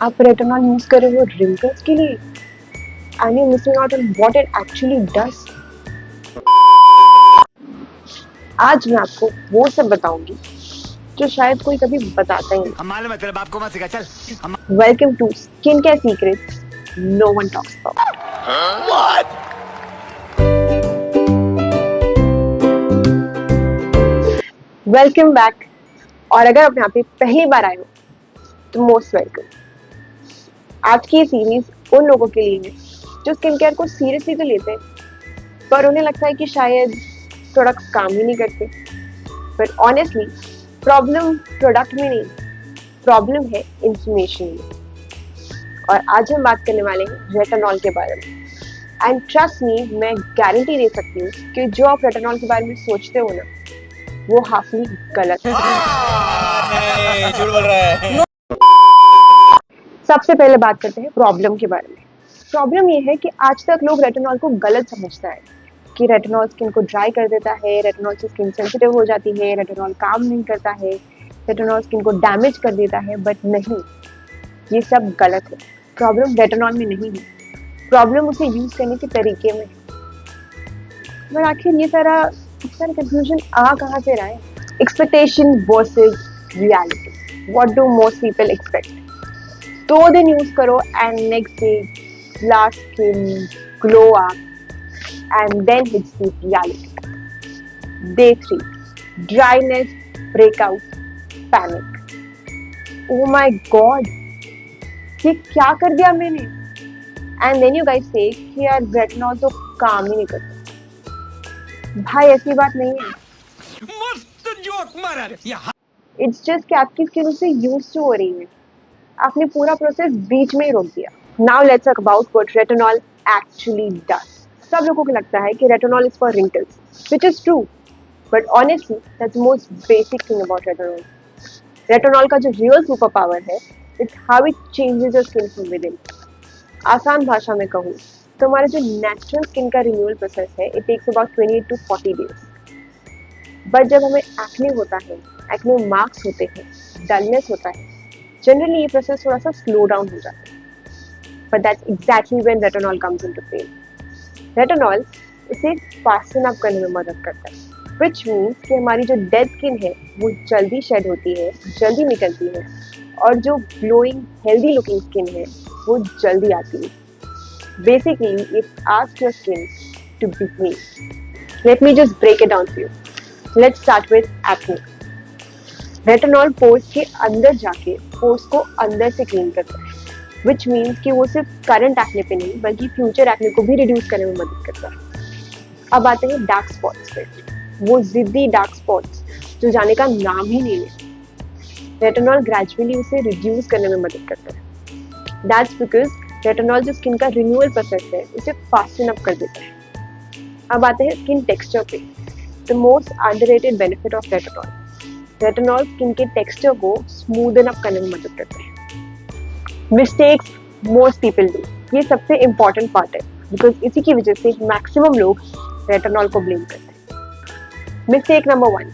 आप retinol use कर रहे हो रिंकल्स के लिए and you missing out on what it actually does. आज मैं आपको वो सब बताऊंगी जो शायद कोई कभी बताता ही नहीं। हम मालूम है तेरे बाप को मत सिखा चल। Welcome to skin care secrets no one talks about. Welcome back. और अगर आप यहाँ पे पहली बार आए हो तो मोस्ट वेलकम। आज की ये सीरीज उन लोगों के लिए है जो स्किन केयर को सीरियसली तो लेते हैं पर उन्हें लगता है कि शायद प्रोडक्ट्स काम ही नहीं करते। पर ऑनेस्टली प्रॉब्लम प्रोडक्ट में नहीं, प्रॉब्लम है इंफॉर्मेशन में। और आज हम बात करने वाले हैं रेटिनॉल के बारे में। एंड ट्रस्ट मी, मैं गारंटी दे सकती हूँ कि जो आप रेटिनॉल के बारे में सोचते हो ना, वो हाफली गलत है। झूठ बोल रहा है। सबसे पहले बात करते हैं प्रॉब्लम के बारे में। प्रॉब्लम ये है कि आज तक लोग रेटिनॉल को गलत समझता है कि रेटिनॉल स्किन को ड्राई कर देता है, रेटिनॉल से स्किन सेंसिटिव हो जाती है, रेटिनॉल काम नहीं करता है, रेटिनॉल स्किन को डैमेज कर देता है। बट नहीं, ये सब गलत है। प्रॉब्लम रेटिनॉल में नहीं है, प्रॉब्लम उसे यूज करने के तरीके में है। पर आखिर ये सारा कंफ्यूजन आ कहाँ से रहा है? Expectation versus reality. What do most people expect? 2 दिन यूज करो and next day last skin glow up and then hits the reality. Day 3, dryness, breakout, panic. Oh my God, ये क्या कर दिया मैंने? And then you guys say कि यार retinol तो काम ही नहीं करता। भाई ऐसी बात नहीं है। मस्त जोक मारा रे। It's just कि आपकी स्किन उससे यूज टू हो रही है। आपने पूरा प्रोसेस बीच में ही रोक दिया। Now let's talk about what retinol actually does. सब लोगों को लगता है कि retinol is for wrinkles, which is true, but honestly that's the most basic thing about retinol. Retinol का जो रियल सुपर पावर है, it's how it changes your skin from within. आसान भाषा में कहूँ तो हमारा जो नेचुरल स्किन का रिन्यूअल प्रोसेस है, it takes about 28 to 40 days. But जब हमें एक्ने होता है, एक्ने मार्क्स होते हैं, डलनेस होता है, जनरली ये प्रोसेस थोड़ा सा स्लो डाउन हो जाता है। But that's exactly when retinol comes into play. Retinol इसे फास्टन अप करने में मदद करता है, विच मीन्स कि हमारी जो डेड स्किन है वो जल्दी शेड होती है, जल्दी निकलती है, और जो ग्लोइंग हेल्दी लुकिंग स्किन है वो जल्दी आती है। Basically it asks your skin to be clean. Let me just break it down for you. Let's start with acne. Retinol pores के अंदर जाके पोर्स को अंदर से क्लीन करता है, विच मीन्स कि वो सिर्फ करंट एक्ने पे नहीं बल्कि फ्यूचर एक्ने को भी रिड्यूस करने में मदद करता है। अब आते हैं डार्क स्पॉट्स पे, वो जिद्दी डार्क स्पॉट्स जो जाने का नाम ही नहीं लेते। रेटिनॉल ग्रेजुअली उसे रिड्यूस करने में मदद करता है। दैट्स बिकॉज रेटिनॉल जो स्किन का रिन्यूअल प्रोसेस है उसे फास्टन अप कर देता है। अब आते हैं स्किन टेक्सचर पे, the most underrated benefit of retinol. Retinol skin के टेक्सचर को स्मूदन अप करने में मदद करता है। मिस्टेक्स मोस्ट पीपल डू, ये सबसे इम्पॉर्टेंट पार्ट है बिकॉज इसी की वजह से मैक्सिमम लोग रेटिनॉल को ब्लेम करते हैं। Mistake number 1,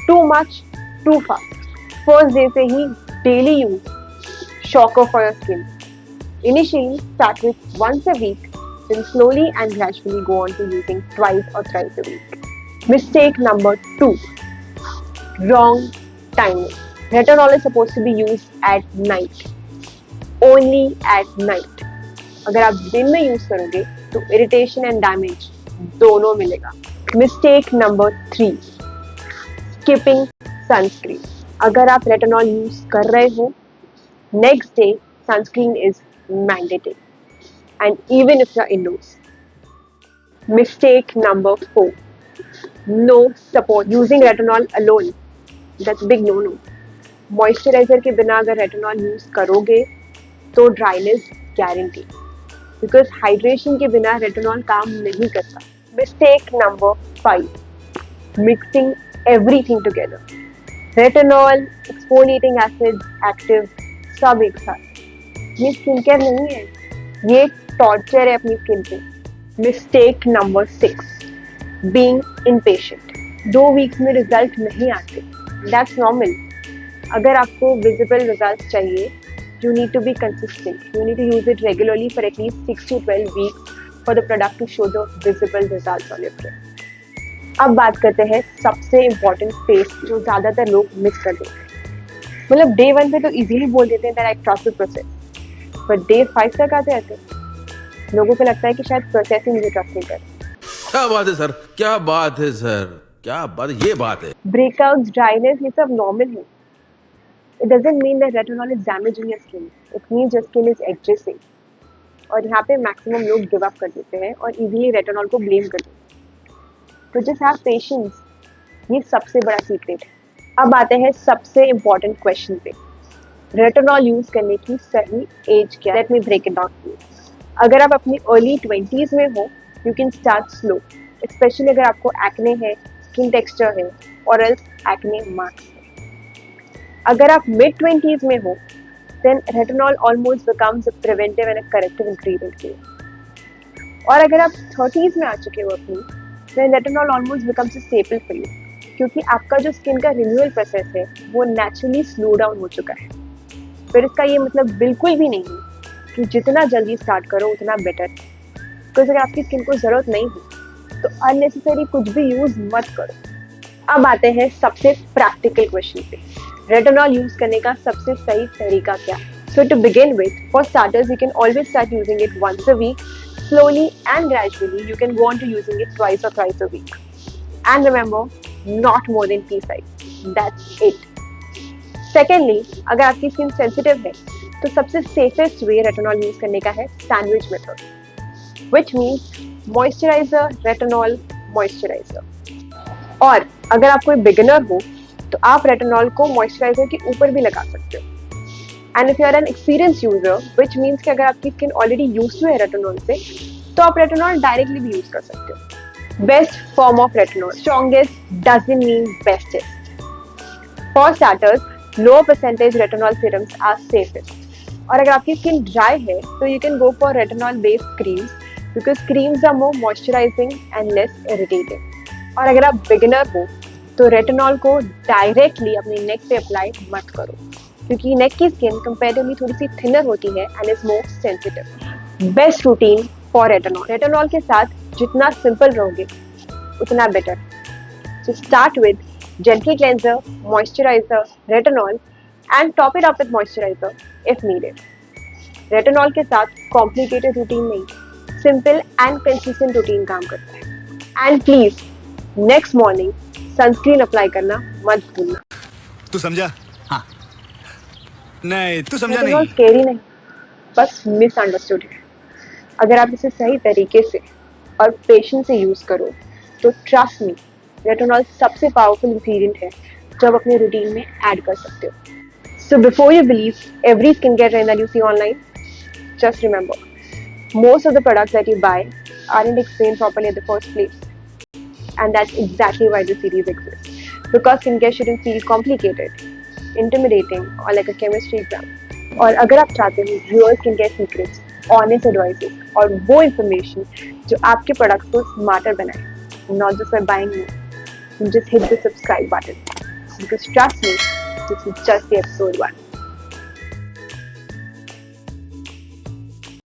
too much too fast. First day से ही daily use shocker for your skin. Initially start with once a week, then slowly and gradually go on to using twice or thrice a week. Mistake number 2, wrong timing. Retinol is supposed to be used at night. Only at night. अगर आप दिन में use करोगे तो irritation and damage दोनों मिलेगा। Mistake number 3, skipping sunscreen. अगर आप रेटिनॉल यूज कर रहे हो, next day sunscreen is mandatory and even if you are indoors. Mistake number 4, no support using retinol alone. That's big no no. Moisturizer के बिना अगर रेटिनॉल यूज करोगे तो ड्राइनेस गारंटी, बिकॉज हाइड्रेशन के बिना रेटिनॉल काम नहीं करता। Mistake number 5, mixing everything together. Retinol, exfoliating acid, active सब एक साथ। ये स्किन केयर नहीं है, ये टॉर्चर है अपनी स्किन पे। Mistake number 6, being impatient. 2 weeks में रिजल्ट नहीं आते, दैट्स नॉर्मल। अगर आपको विजिबल रिजल्ट चाहिए You need to be consistent. You need to use it regularly for at least 6 to 12 weeks for the product to show the visible results on your skin. अब बात करते हैं सबसे important face जो ज़्यादातर लोग miss कर देते हैं। मतलब डे 1 पे तो इजीली बोल देते हैं that I trust the process, per day 5 तक आते आते लोगों को लगता है कि शायद प्रोसेस ही मुझे ट्रस्ट नहीं कर। क्या बात है सर, क्या बात है सर, क्या बात, ये बात है। ब्रेकआउट्स, ड्राइनेस, ये सब नॉर्मल है। It doesn't mean that retinol is damaging your skin, it means your skin is existing. और यहाँ पे मैक्सिमम लोग गिव अप कर देते हैं और इजीली रेटिनॉल को ब्लेम कर देते हैं। तो जस्ट हैव पेशेंस, ये सबसे बड़ा सीक्रेट है। अब आते हैं सबसे इम्पोर्टेंट क्वेश्चन पे, रेटिनॉल यूज करने की सही एज क्या? Let me break it down. अगर आप अपनी अर्ली 20s में हो, you can start slow, specially अगर आपको एक्ने है, स्किन टेक्सचर है और एल्स एक्ने मार्क्स है। अगर आप मिड 20s में हो, then retinol almost becomes a preventive and a corrective ingredient के लिए। और अगर आप 30s में आ चुके हो अपनी, then retinol almost becomes a staple for you, क्योंकि आपका जो स्किन का रिन्यूअल प्रोसेस है वो नेचुरली स्लो डाउन हो चुका है। फिर इसका ये मतलब बिल्कुल भी नहीं है कि जितना जल्दी स्टार्ट करो उतना बेटर है, बिकॉज अगर आपकी स्किन को ज़रूरत नहीं है तो अननेसेसरी कुछ भी यूज़ मत करो। अब आते हैं सबसे प्रैक्टिकल क्वेश्चन पे, रेटिनॉल यूज करने का सबसे सही तरीका क्या? So to begin with, for starters, you can always start using it once a week. Slowly and gradually, you can go on to using it twice or thrice a week. And remember, not more than pea size. That's it. Secondly, अगर आपकी skin sensitive है, तो सबसे safest way retinol use करने का है sandwich method, which means moisturizer, retinol, moisturizer. और अगर आप कोई बिगिनर हो तो आप रेटिनॉल को मॉइस्चराइजर के ऊपर भी लगा सकते हो। And if you are an experience user, which means कि अगर आपकी स्किन ऑलरेडी यूज्ड टू है रेटिनॉल से, तो आप रेटिनॉल डायरेक्टली भी यूज कर सकते हो। Best form of retinol, strongest doesn't mean bestest. For starters, lower percentage retinol serums are safest. और अगर आपकी स्किन ड्राई है तो you can go for retinol based creams, because creams are more moisturizing and less irritating. और अगर आप beginner हो तो रेटिनॉल को डायरेक्टली अपने नेक पे अप्लाई मत करो, क्योंकि नेक की स्किन कंपैरेटिवली थोड़ी सी थिनर होती है and is more sensitive. Best routine for retinol, retinol के साथ जितना सिंपल रहोगे उतना better. So start with gentle cleanser, moisturiser, retinol and top it up with moisturiser if needed. Retinol के साथ कॉम्प्लिकेटेड रूटीन नहीं, सिंपल एंड कंसिस्टेंट रूटीन काम करता है। And please next morning sunscreen apply करना मत भूलना। तू समझा? हाँ। नहीं, तू समझा नहीं। स्कैरी नहीं, बस मिसअंडरस्टूड है। अगर आप इसे सही तरीके से और पेशेंस से यूज करो तो ट्रस्ट मी, रेटिनॉल सबसे पावरफुल इंग्रेडिएंट है जो आप अपने रूटीन में ऐड कर सकते हो। So before you believe every skin care trend that you see online, just remember most of the products that you buy aren't explained properly at the first place. And that's exactly why the series exists. Because skincare shouldn't feel complicated, intimidating or like a chemistry exam. और अगर आप चाहते हो real skincare secrets, honest advices और वो information जो आपके products को smarter बनाए, not just by buying more, you just hit the subscribe button. Because trust me, this is just the episode 1.